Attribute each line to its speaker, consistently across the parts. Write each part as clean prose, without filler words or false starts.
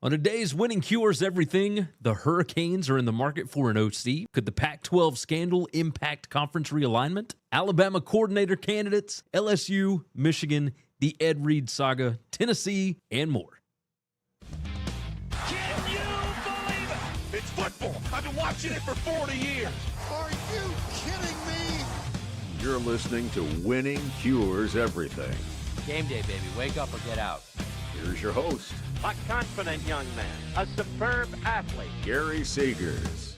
Speaker 1: On a day's winning cures everything, the Hurricanes are in the market for an OC. Could the Pac-12 scandal impact conference realignment? Alabama coordinator candidates, LSU, Michigan, the Ed Reed saga, Tennessee, and more.
Speaker 2: Can you believe it? It's football. I've been watching it for 40 years.
Speaker 3: Are you kidding me?
Speaker 4: You're listening to Winning Cures Everything.
Speaker 5: Game day, baby. Wake up or get out.
Speaker 4: Here's your host,
Speaker 6: a confident young man, a superb athlete,
Speaker 4: Gary Seegers.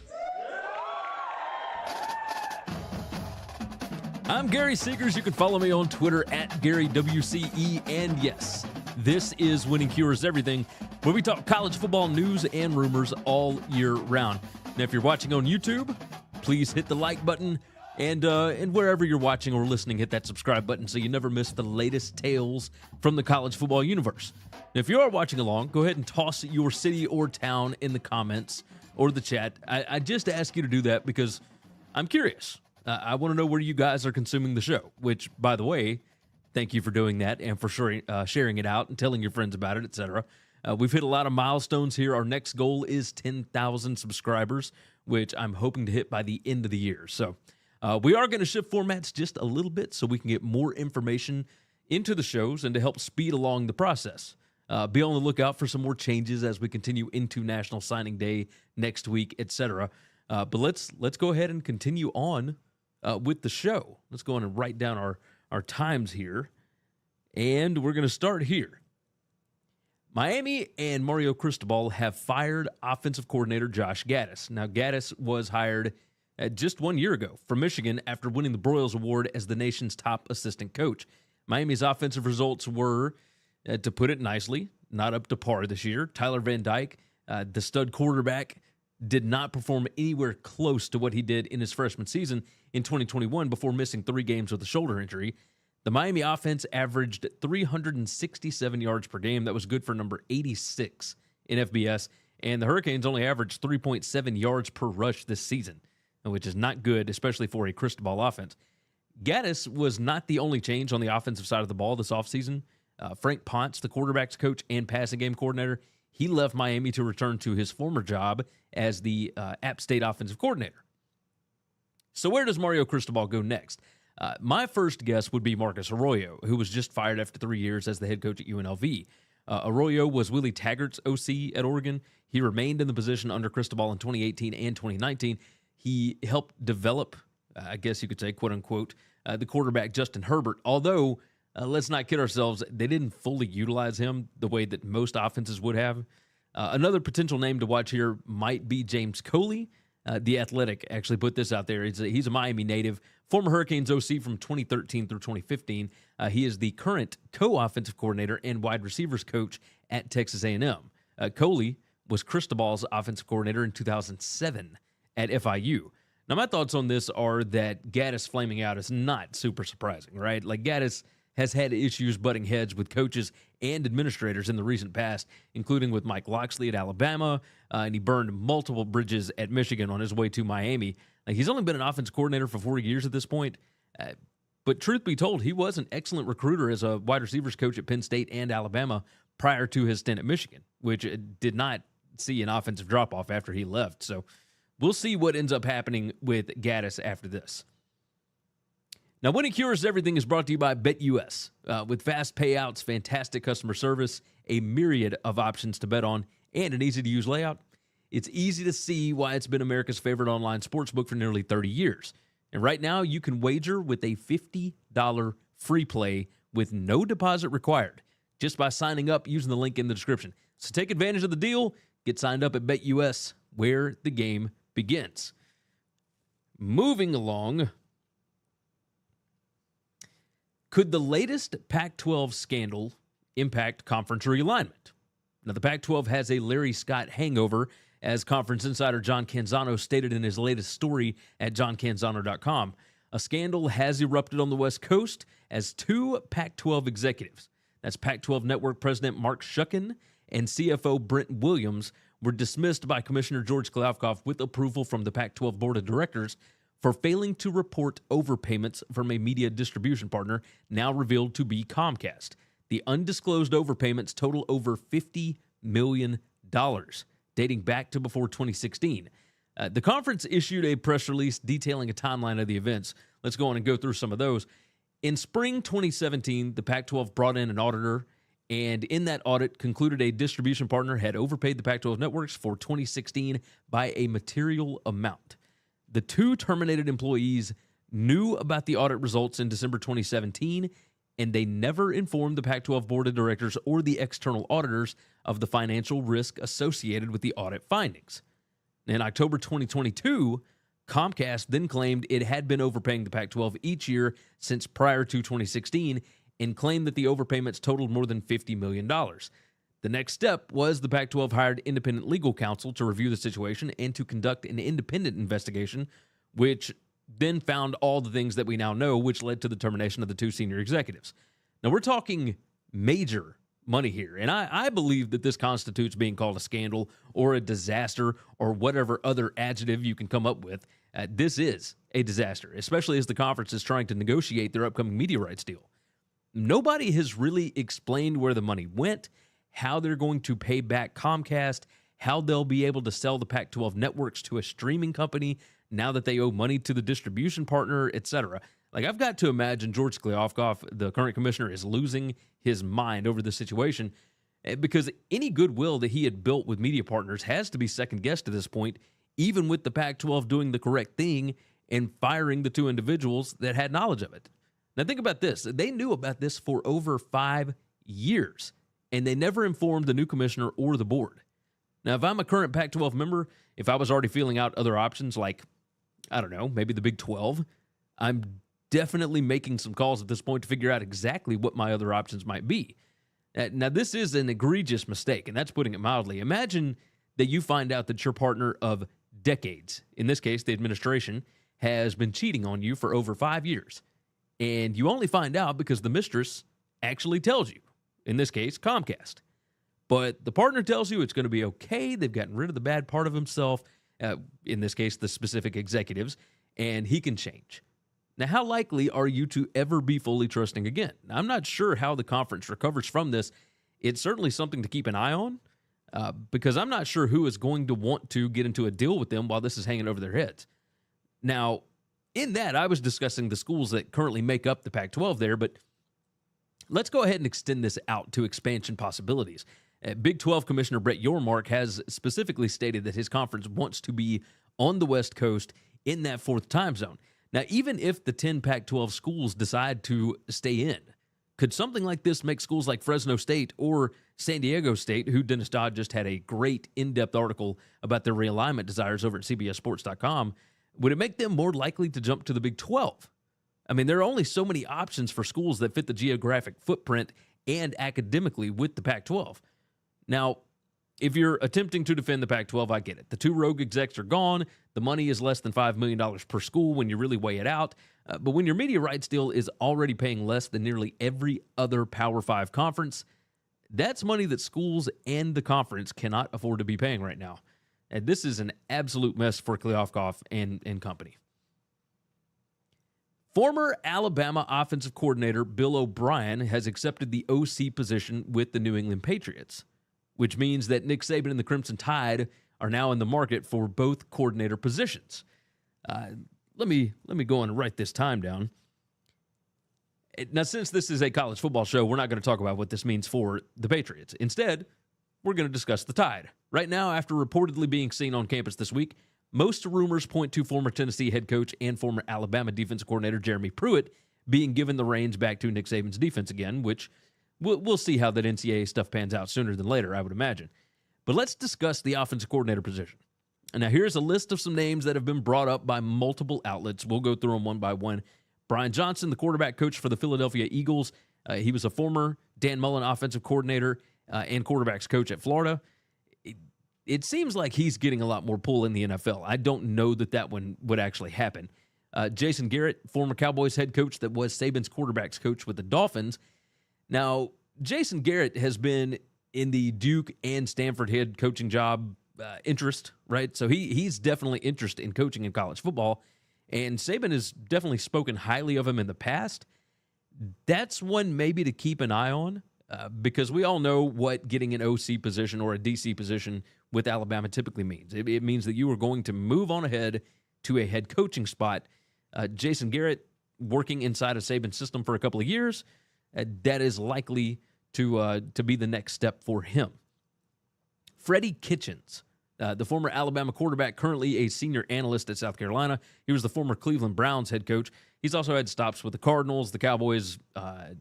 Speaker 1: I'm Gary Seegers. You can follow me on Twitter at GaryWCE. And yes, this is Winning Cures Everything, where we talk college football news and rumors all year round. Now, if you're watching on YouTube, please hit the like button. And wherever you're watching or listening, hit that subscribe button so you never miss the latest tales from the college football universe. Now, if you are watching along, go ahead and toss your city or town in the comments or the chat. I just ask you to do that because I'm curious. I want to know where you guys are consuming the show, which, by the way, thank you for doing that and for sharing it out and telling your friends about it, etc. We've hit a lot of milestones here. Our next goal is 10,000 subscribers, which I'm hoping to hit by the end of the year. So we are going to shift formats just a little bit so we can get more information into the shows and to help speed along the process. Be on the lookout for some more changes as we continue into National Signing Day next week, etc. But let's go ahead and continue on with the show. Let's go on and write down our times here. And we're going to start here. Miami and Mario Cristobal have fired offensive coordinator Josh Gattis. Now, Gattis was hired just 1 year ago from Michigan after winning the Broyles Award as the nation's top assistant coach. Miami's offensive results were, to put it nicely, not up to par this year. Tyler Van Dyke, the stud quarterback, did not perform anywhere close to what he did in his freshman season in 2021 before missing 3 games with a shoulder injury. The Miami offense averaged 367 yards per game. That was good for number 86 in FBS. And the Hurricanes only averaged 3.7 yards per rush this season, which is not good, especially for a Cristobal offense. Gattis was not the only change on the offensive side of the ball this offseason. Frank Ponce, the quarterback's coach and passing game coordinator, he left Miami to return to his former job as the App State offensive coordinator. So where does Mario Cristobal go next? My first guess would be Marcus Arroyo, who was just fired after 3 years as the head coach at UNLV. Arroyo was Willie Taggart's OC at Oregon. He remained in the position under Cristobal in 2018 and 2019. He helped develop, I guess you could say, quote unquote, the quarterback Justin Herbert. Although, let's not kid ourselves, they didn't fully utilize him the way that most offenses would have. Another potential name to watch here might be James Coley. The Athletic actually put this out there. He's a Miami native, former Hurricanes OC from 2013 through 2015. He is the current co-offensive coordinator and wide receivers coach at Texas A&M. Coley was Cristobal's offensive coordinator in 2007 at FIU. Now, my thoughts on this are that Gattis flaming out is not super surprising, right? Like, Gattis has had issues butting heads with coaches and administrators in the recent past, including with Mike Locksley at Alabama, and he burned multiple bridges at Michigan on his way to Miami. Like, he's only been an offensive coordinator for 4 years at this point, but truth be told, he was an excellent recruiter as a wide receivers coach at Penn State and Alabama prior to his stint at Michigan, which did not see an offensive drop-off after he left. So we'll see what ends up happening with Gattis after this. Now, Winning Cures Everything is brought to you by BetUS. With fast payouts, fantastic customer service, a myriad of options to bet on, and an easy-to-use layout, it's easy to see why it's been America's favorite online sportsbook for nearly 30 years. And right now, you can wager with a $50 free play with no deposit required just by signing up using the link in the description. So take advantage of the deal. Get signed up at BetUS, where the game begins. Moving along, could the latest Pac-12 scandal impact conference realignment? Now, the Pac-12 has a Larry Scott hangover, as conference insider John Canzano stated in his latest story at johncanzano.com. A scandal has erupted on the West Coast as 2 Pac-12 executives, that's Pac-12 Network President Mark Shucken and CFO Brent Williams, were dismissed by Commissioner George Kliavkoff with approval from the Pac-12 Board of Directors for failing to report overpayments from a media distribution partner, now revealed to be Comcast. The undisclosed overpayments total over $50 million. dating back to before 2016. The conference issued a press release detailing a timeline of the events. Let's go on and go through some of those. In spring 2017, the Pac-12 brought in an auditor, and in that audit concluded a distribution partner had overpaid the Pac-12 networks for 2016 by a material amount. The two terminated employees knew about the audit results in December 2017, and they never informed the Pac-12 board of directors or the external auditors of the financial risk associated with the audit findings. In October 2022, Comcast then claimed it had been overpaying the Pac-12 each year since prior to 2016 and claimed that the overpayments totaled more than $50 million. The next step was the Pac-12 hired independent legal counsel to review the situation and to conduct an independent investigation, which then found all the things that we now know, which led to the termination of the two senior executives. Now, we're talking major money here, and I believe that this constitutes being called a scandal or a disaster or whatever other adjective you can come up with. This is a disaster, especially as the conference is trying to negotiate their upcoming media rights deal. Nobody has really explained where the money went, how they're going to pay back Comcast, how they'll be able to sell the Pac-12 networks to a streaming company now that they owe money to the distribution partner, etc. Like, I've got to imagine George Kliavkoff, the current commissioner, is losing his mind over the situation because any goodwill that he had built with media partners has to be second-guessed at this point, even with the Pac-12 doing the correct thing and firing the two individuals that had knowledge of it. Now, think about this. They knew about this for over 5 years, and they never informed the new commissioner or the board. Now, if I'm a current Pac-12 member, if I was already feeling out other options like, I don't know, maybe the Big 12, I'm definitely making some calls at this point to figure out exactly what my other options might be. Now, this is an egregious mistake, and that's putting it mildly. Imagine that you find out that your partner of decades, in this case, the administration, has been cheating on you for over 5 years. And you only find out because the mistress actually tells you, in this case, Comcast. But the partner tells you it's going to be okay. They've gotten rid of the bad part of himself, in this case, the specific executives, and he can change. Now, how likely are you to ever be fully trusting again? Now, I'm not sure how the conference recovers from this. It's certainly something to keep an eye on because I'm not sure who is going to want to get into a deal with them while this is hanging over their heads. Now, in that, I was discussing the schools that currently make up the Pac-12 there, but let's go ahead and extend this out to expansion possibilities. Big 12 Commissioner Brett Yormark has specifically stated that his conference wants to be on the West Coast in that fourth time zone. Now, even if the 10 Pac-12 schools decide to stay in, could something like this make schools like Fresno State or San Diego State, who Dennis Dodd just had a great in-depth article about their realignment desires over at CBSSports.com, would it make them more likely to jump to the Big 12? I mean, there are only so many options for schools that fit the geographic footprint and academically with the Pac-12. Now, if you're attempting to defend the Pac-12, I get it. The two rogue execs are gone. The money is less than $5 million per school when you really weigh it out. But when your media rights deal is already paying less than nearly every other Power 5 conference, that's money that schools and the conference cannot afford to be paying right now. And this is an absolute mess for Kliavkoff and company. Former Alabama offensive coordinator Bill O'Brien has accepted the OC position with the New England Patriots, which means that Nick Saban and the Crimson Tide are now in the market for both coordinator positions. Let me go and write this time down. Now, since this is a college football show, we're not going to talk about what this means for the Patriots. Instead, we're going to discuss the Tide. Right now, after reportedly being seen on campus this week, most rumors point to former Tennessee head coach and former Alabama defensive coordinator Jeremy Pruitt being given the reins back to Nick Saban's defense again, which we'll see how that NCAA stuff pans out sooner than later, I would imagine. But let's discuss the offensive coordinator position. And now here's a list of some names that have been brought up by multiple outlets. We'll go through them one by one. Brian Johnson, the quarterback coach for the Philadelphia Eagles. He was a former Dan Mullen offensive coordinator and quarterbacks coach at Florida. It seems like he's getting a lot more pull in the NFL. I don't know that one would actually happen. Jason Garrett, former Cowboys head coach that was Saban's quarterbacks coach with the Dolphins. Now, Jason Garrett has been in the Duke and Stanford head coaching job interest, right? So he's definitely interested in coaching in college football, and Saban has definitely spoken highly of him in the past. That's one maybe to keep an eye on. because we all know what getting an OC position or a DC position with Alabama typically means. It means that you are going to move on ahead to a head coaching spot. Jason Garrett, working inside a Saban system for a couple of years, that is likely to be the next step for him. Freddie Kitchens, the former Alabama quarterback, currently a senior analyst at South Carolina. He was the former Cleveland Browns head coach. He's also had stops with the Cardinals, the Cowboys,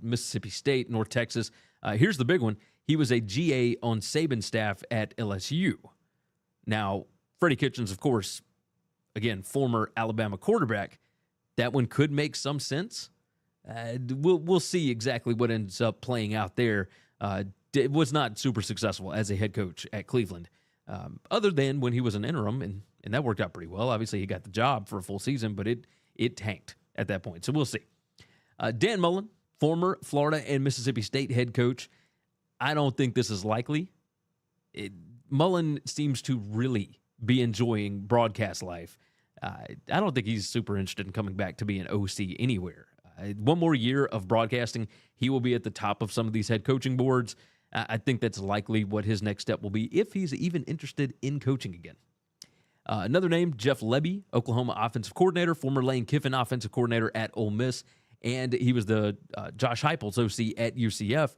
Speaker 1: Mississippi State, North Texas. Here's the big one. He was a GA on Saban's staff at LSU. Now, Freddie Kitchens, of course, again, former Alabama quarterback. That one could make some sense. We'll see exactly what ends up playing out there. It was not super successful as a head coach at Cleveland, other than when he was an interim, and that worked out pretty well. Obviously, he got the job for a full season, but it tanked at that point. So we'll see. Dan Mullen, former Florida and Mississippi State head coach. I don't think this is likely. Mullen seems to really be enjoying broadcast life. I don't think he's super interested in coming back to be an OC anywhere. One more year of broadcasting, he will be at the top of some of these head coaching boards. I think that's likely what his next step will be, if he's even interested in coaching again. Another name, Jeff Lebby, Oklahoma offensive coordinator, former Lane Kiffin offensive coordinator at Ole Miss, and he was the Josh Heupel's OC at UCF.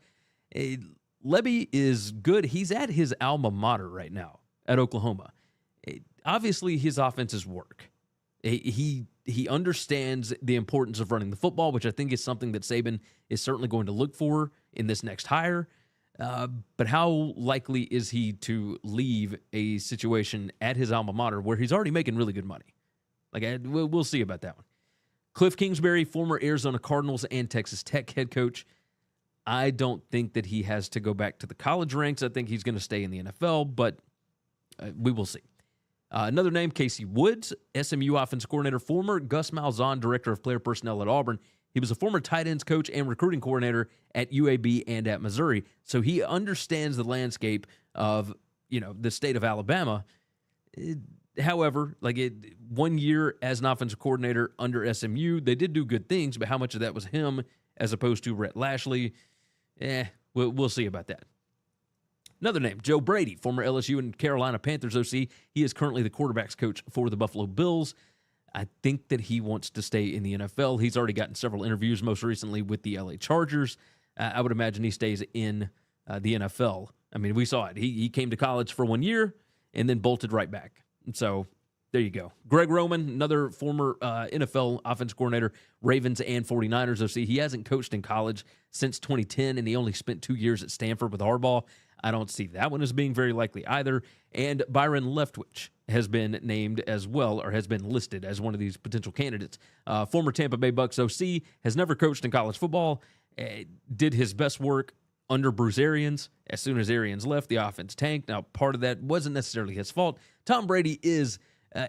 Speaker 1: Lebby is good. He's at his alma mater right now at Oklahoma. Obviously, his offenses work. He understands the importance of running the football, which I think is something that Saban is certainly going to look for in this next hire. But how likely is he to leave a situation at his alma mater where he's already making really good money? We'll see about that one. Cliff Kingsbury, former Arizona Cardinals and Texas Tech head coach. I don't think that he has to go back to the college ranks. I think he's going to stay in the NFL, but we will see. Another name, Casey Woods, SMU offensive coordinator, former Gus Malzahn director of player personnel at Auburn. He was a former tight ends coach and recruiting coordinator at UAB and at Missouri, so he understands the landscape of the state of Alabama. However, 1 year as an offensive coordinator under SMU, they did do good things, but how much of that was him as opposed to Rhett Lashley? We'll see about that. Another name, Joe Brady, former LSU and Carolina Panthers OC. He is currently the quarterback's coach for the Buffalo Bills. I think that he wants to stay in the NFL. He's already gotten several interviews, most recently with the LA Chargers. I would imagine he stays in the NFL. I mean, we saw it. He came to college for 1 year and then bolted right back. And so there you go. Greg Roman, another former NFL offensive coordinator, Ravens and 49ers OC. He hasn't coached in college since 2010, and he only spent 2 years at Stanford with Harbaugh. I don't see that one as being very likely either. And Byron Leftwich has been named as well, or has been listed as one of these potential candidates. Former Tampa Bay Bucs OC, has never coached in college football, did his best work under Bruce Arians. As soon as Arians left, the offense tanked. Now, part of that wasn't necessarily his fault. Tom Brady is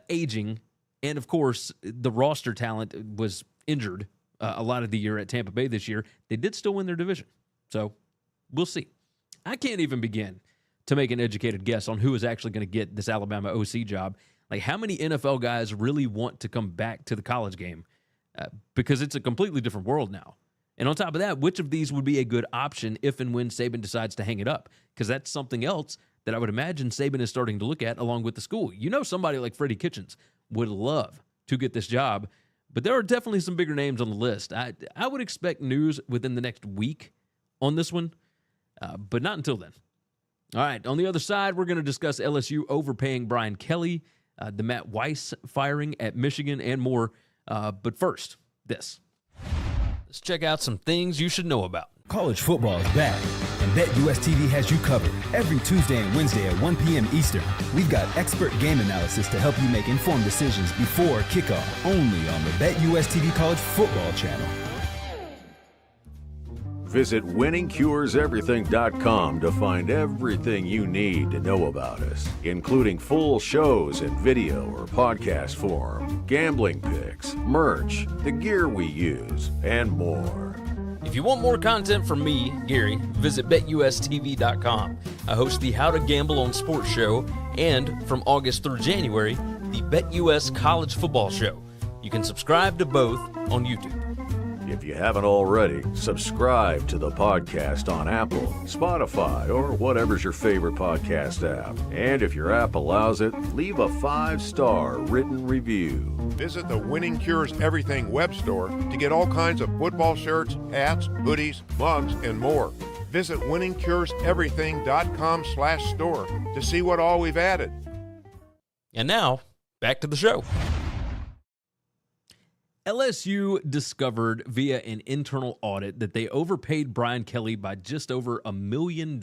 Speaker 1: aging, and of course, the roster talent was injured a lot of the year at Tampa Bay this year. They did still win their division, so we'll see. I can't even begin to make an educated guess on who is actually going to get this Alabama OC job. How many NFL guys really want to come back to the college game? Because it's a completely different world now. And on top of that, which of these would be a good option if and when Saban decides to hang it up? Because that's something else that I would imagine Saban is starting to look at along with the school. Somebody like Freddie Kitchens would love to get this job, but there are definitely some bigger names on the list. I would expect news within the next week on this one, but not until then. All right, on the other side, we're going to discuss LSU overpaying Brian Kelly, the Matt Weiss firing at Michigan, and more. But first, this. Let's check out some things you should know about.
Speaker 7: College football is back, and BetUS TV has you covered. Every Tuesday and Wednesday at 1 p.m. Eastern, we've got expert game analysis to help you make informed decisions before kickoff, only on the BetUS TV College Football channel.
Speaker 4: Visit winningcureseverything.com to find everything you need to know about us, including full shows in video or podcast form, gambling picks, merch, the gear we use, and more.
Speaker 1: If you want more content from me, Gary, visit BetUSTV.com. I host the How to Gamble on Sports show and, from August through January, the BetUS College Football show. You can subscribe to both on YouTube.
Speaker 4: If you haven't already, subscribe to the podcast on Apple, Spotify, or whatever's your favorite podcast app. And if your app allows it, leave a 5-star written review.
Speaker 3: Visit the Winning Cures Everything web store to get all kinds of football shirts, hats, hoodies, mugs, and more. Visit winningcureseverything.com/store to see what all we've added.
Speaker 1: And now, back to the show. LSU discovered via an internal audit that they overpaid Brian Kelly by just over $1 million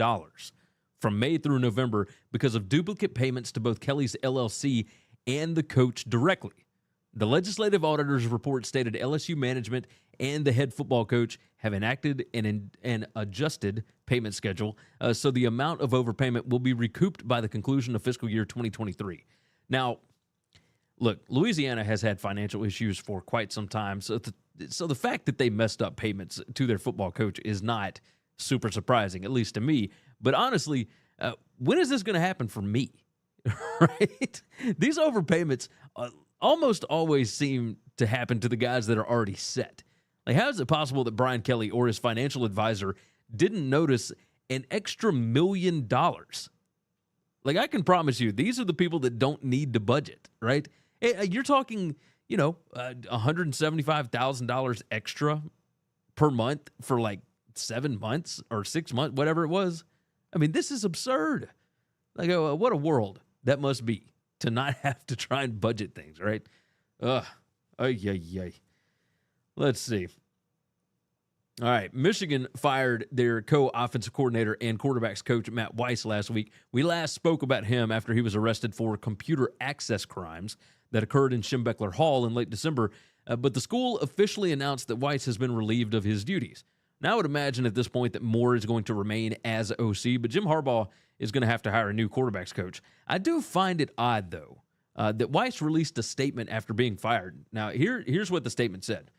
Speaker 1: from May through November because of duplicate payments to both Kelly's LLC and the coach directly. The legislative auditor's report stated LSU management and the head football coach have enacted an adjusted payment schedule, so the amount of overpayment will be recouped by the conclusion of fiscal year 2023. Now, look, Louisiana has had financial issues for quite some time, so the fact that they messed up payments to their football coach is not super surprising, at least to me. But honestly, when is this going to happen for me? Right? These overpayments almost always seem to happen to the guys that are already set. Like, how is it possible that Brian Kelly or his financial advisor didn't notice an extra $1 million? Like, I can promise you, these are the people that don't need to budget, right? You're talking, $175,000 extra per month for like 7 months or 6 months, whatever it was. I mean, this is absurd. Like, what a world that must be to not have to try and budget things, right? Let's see. All right, Michigan fired their co-offensive coordinator and quarterbacks coach, Matt Weiss, last week. We last spoke about him after he was arrested for computer access crimes that occurred in Schembechler Hall in late December, but the school officially announced that Weiss has been relieved of his duties. Now, I would imagine at this point that Moore is going to remain as OC, but Jim Harbaugh is going to have to hire a new quarterbacks coach. I do find it odd, though, that Weiss released a statement after being fired. Now, here's what the statement said.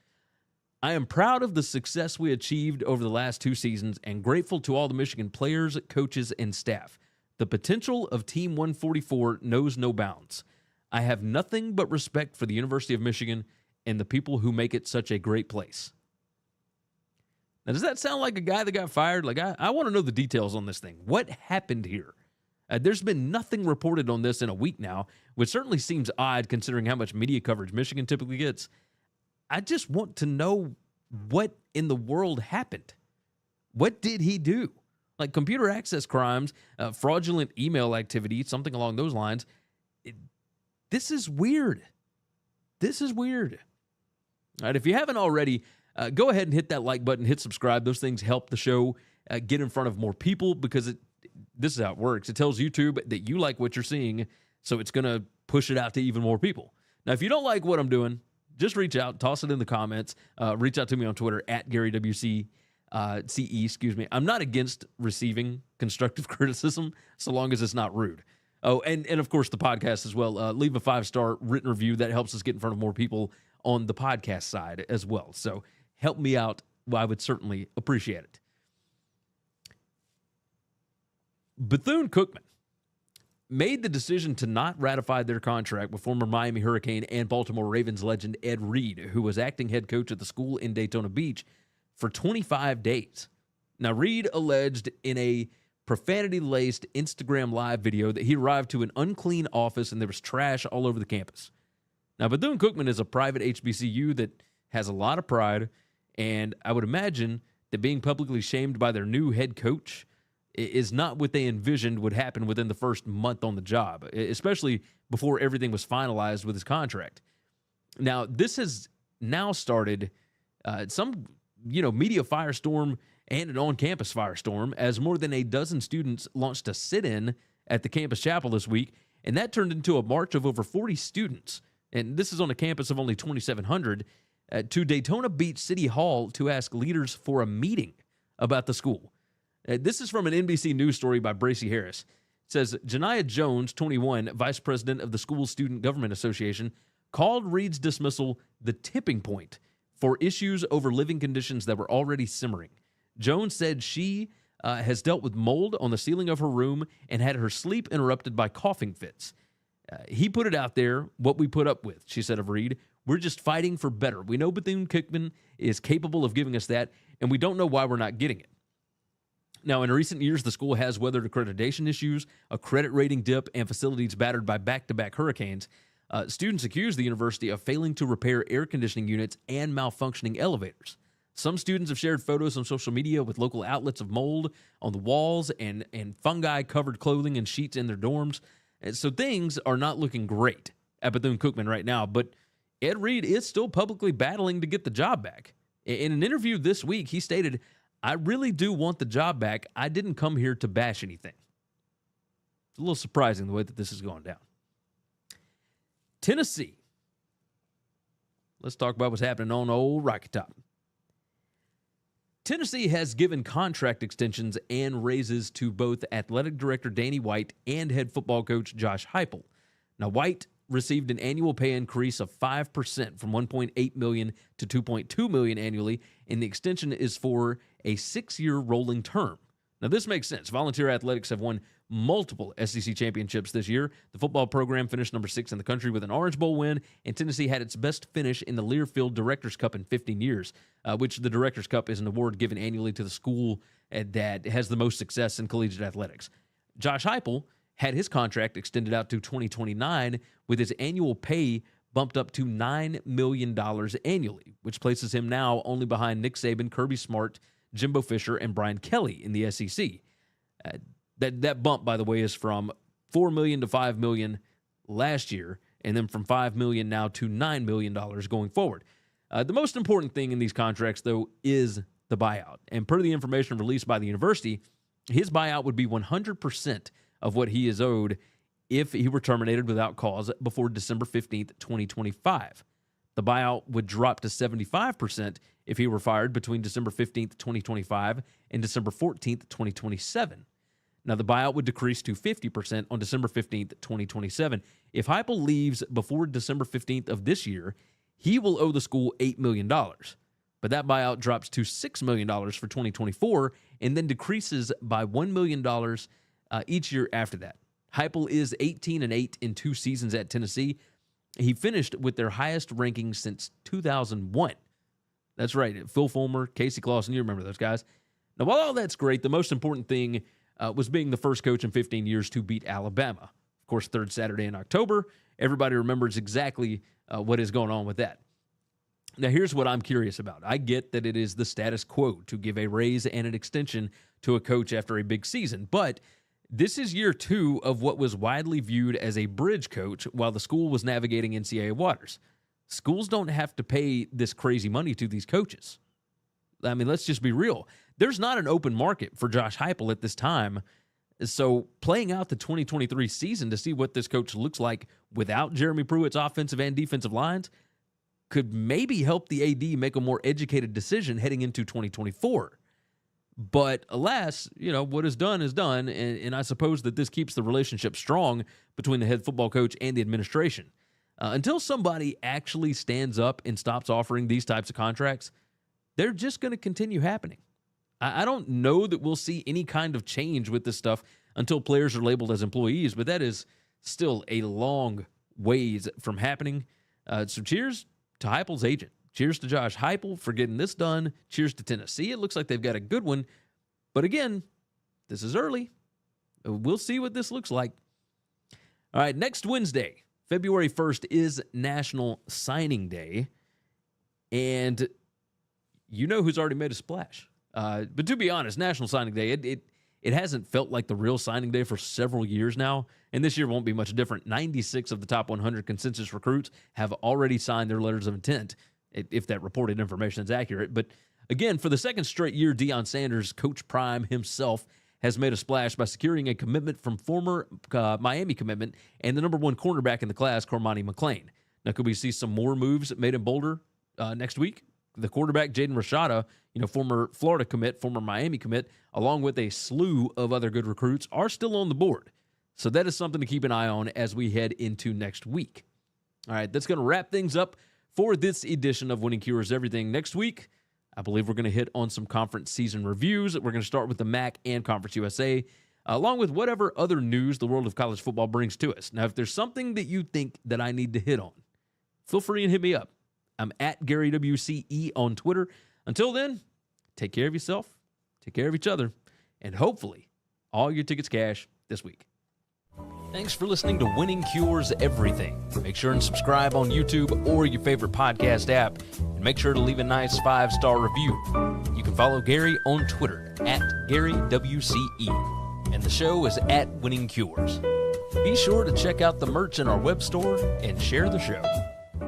Speaker 1: I am proud of the success we achieved over the last 2 seasons and grateful to all the Michigan players, coaches, and staff. The potential of Team 144 knows no bounds. I have nothing but respect for the University of Michigan and the people who make it such a great place. Now, does that sound like a guy that got fired? Like, I want to know the details on this thing. What happened here? There's been nothing reported on this in a week now, which certainly seems odd considering how much media coverage Michigan typically gets. I just want to know what in the world happened. What did he do? Like computer access crimes, fraudulent email activity, something along those lines. This is weird. This is weird. All right, if you haven't already, go ahead and hit that like button, hit subscribe. Those things help the show get in front of more people because this is how it works. It tells YouTube that you like what you're seeing, so it's going to push it out to even more people. Now, if you don't like what I'm doing, just reach out, toss it in the comments. Reach out to me on Twitter at GaryWC. CE. I'm not against receiving constructive criticism so long as it's not rude. Oh, and of course the podcast as well. Leave a 5-star written review. That helps us get in front of more people on the podcast side as well. So help me out. Well, I would certainly appreciate it. Bethune Cookman made the decision to not ratify their contract with former Miami Hurricane and Baltimore Ravens legend Ed Reed, who was acting head coach at the school in Daytona Beach, for 25 days. Now, Reed alleged in a profanity-laced Instagram Live video that he arrived to an unclean office and there was trash all over the campus. Now, Bethune Cookman is a private HBCU that has a lot of pride, and I would imagine that being publicly shamed by their new head coach is not what they envisioned would happen within the first month on the job, especially before everything was finalized with his contract. Now, this has now started some media firestorm and an on-campus firestorm as more than a dozen students launched a sit-in at the campus chapel this week, and that turned into a march of over 40 students, and this is on a campus of only 2,700, to Daytona Beach City Hall to ask leaders for a meeting about the school. This is from an NBC News story by Bracy Harris. It says, Janiah Jones, 21, vice president of the school's Student Government Association, called Reed's dismissal the tipping point for issues over living conditions that were already simmering. Jones said she has dealt with mold on the ceiling of her room and had her sleep interrupted by coughing fits. He put it out there, what we put up with, she said of Reed. We're just fighting for better. We know Bethune Cookman is capable of giving us that, and we don't know why we're not getting it. Now, in recent years, the school has weathered accreditation issues, a credit rating dip, and facilities battered by back-to-back hurricanes. Students accuse the university of failing to repair air conditioning units and malfunctioning elevators. Some students have shared photos on social media with local outlets of mold on the walls and fungi-covered clothing and sheets in their dorms. And so things are not looking great at Bethune-Cookman right now, but Ed Reed is still publicly battling to get the job back. In an interview this week, he stated, "I really do want the job back. I didn't come here to bash anything." It's a little surprising the way that this is going down. Tennessee. Let's talk about what's happening on old Rocky Top. Tennessee has given contract extensions and raises to both athletic director Danny White and head football coach Josh Heupel. Now, White received an annual pay increase of 5% from $1.8 million to $2.2 million annually, and the extension is for a 6-year rolling term. Now, this makes sense. Volunteer athletics have won multiple SEC championships this year. The football program finished number 6 in the country with an Orange Bowl win, and Tennessee had its best finish in the Learfield Directors Cup in 15 years, which the Directors Cup is an award given annually to the school that has the most success in collegiate athletics. Josh Heupel had his contract extended out to 2029 with his annual pay bumped up to $9 million annually, which places him now only behind Nick Saban, Kirby Smart, Jimbo Fisher, and Brian Kelly in the SEC. That bump, by the way, is from $4 million to $5 million last year, and then from $5 million now to $9 million going forward. The most important thing in these contracts, though, is the buyout. And per the information released by the university, his buyout would be 100% of what he is owed if he were terminated without cause before December 15th, 2025. The buyout would drop to 75% if he were fired between December 15th, 2025 and December 14th, 2027. Now, the buyout would decrease to 50% on December 15th, 2027. If Heupel leaves before December 15th of this year, he will owe the school $8 million. But that buyout drops to $6 million for 2024 and then decreases by $1 million each year after that. Heupel is 18-8 in 2 seasons at Tennessee. He finished with their highest ranking since 2001. That's right. Phil Fulmer, Casey Clausen, you remember those guys. Now, while all that's great, the most important thing was being the first coach in 15 years to beat Alabama. Of course, third Saturday in October. Everybody remembers exactly what is going on with that. Now, here's what I'm curious about. I get that it is the status quo to give a raise and an extension to a coach after a big season, but this is year 2 of what was widely viewed as a bridge coach while the school was navigating NCAA waters. Schools don't have to pay this crazy money to these coaches. I mean, let's just be real. There's not an open market for Josh Heupel at this time. So playing out the 2023 season to see what this coach looks like without Jeremy Pruitt's offensive and defensive lines could maybe help the AD make a more educated decision heading into 2024. But alas, what is done is done, and I suppose that this keeps the relationship strong between the head football coach and the administration. Until somebody actually stands up and stops offering these types of contracts, they're just going to continue happening. I don't know that we'll see any kind of change with this stuff until players are labeled as employees, but that is still a long ways from happening. So cheers to Heupel's agent. Cheers to Josh Heupel for getting this done. Cheers to Tennessee. It looks like they've got a good one. But again, this is early. We'll see what this looks like. All right, next Wednesday, February 1st, is National Signing Day. And you know who's already made a splash. But to be honest, National Signing Day, it hasn't felt like the real signing day for several years now. And this year won't be much different. 96 of the top 100 consensus recruits have already signed their letters of intent, if that reported information is accurate. But again, for the second straight year, Deion Sanders, Coach Prime himself, has made a splash by securing a commitment from former Miami commitment and the number 1 cornerback in the class, Cormani McClain. Now, could we see some more moves made in Boulder next week? The quarterback, Jaden Rashada, former Florida commit, former Miami commit, along with a slew of other good recruits, are still on the board. So that is something to keep an eye on as we head into next week. All right, that's going to wrap things up for this edition of Winning Cures Everything. Next week, I believe we're going to hit on some conference season reviews. We're going to start with the MAC and Conference USA, along with whatever other news the world of college football brings to us. Now, if there's something that you think that I need to hit on, feel free and hit me up. I'm at Gary WCE on Twitter. Until then, take care of yourself, take care of each other, and hopefully all your tickets cash this week. Thanks for listening to Winning Cures Everything. Make sure and subscribe on YouTube or your favorite podcast app, and make sure to leave a nice 5-star review. You can follow Gary on Twitter at GaryWCE, and the show is at Winning Cures. Be sure to check out the merch in our web store and share the show.